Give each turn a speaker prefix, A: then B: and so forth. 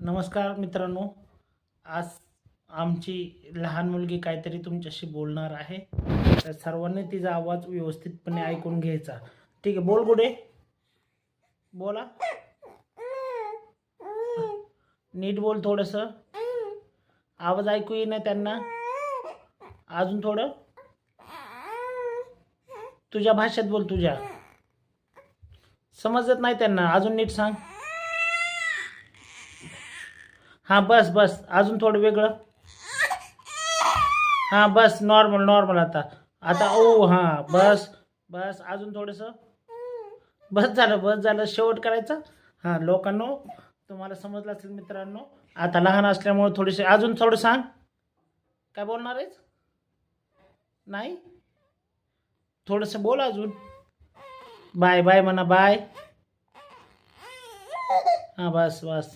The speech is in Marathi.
A: नमस्कार मित्रांनो. आज आमची लहान मुलगी काहीतरी तुमच्याशी बोलणार आहे, तर सर्वांनी तिचा आवाज व्यवस्थितपणे ऐकून घ्यायचा. ठीक आहे, बोल गुडे, बोला, नीट बोल, थोडंसं आवाज ऐकू येईना त्यांना. अजून थोडं तुझ्या भाषेत बोल, तुझ्या समजत नाही त्यांना, अजून नीट सांग. हां बस बस, अजून थोडं वेगळं. हां बस, नॉर्मल नॉर्मल. आता आता ओ हां बस बस, अजून थोडंसं. बस झालं, शेवट करायचं. हां लोकांनो, तुम्हाला समजलं असेल मित्रांनो. आता लहान असल्यामुळे थोडेसे अजून थोडं सांग. काय बोलणार आहेस? नाही, थोडंसं बोल अजून. बाय बाय म्हणा, बाय. हां बस बस.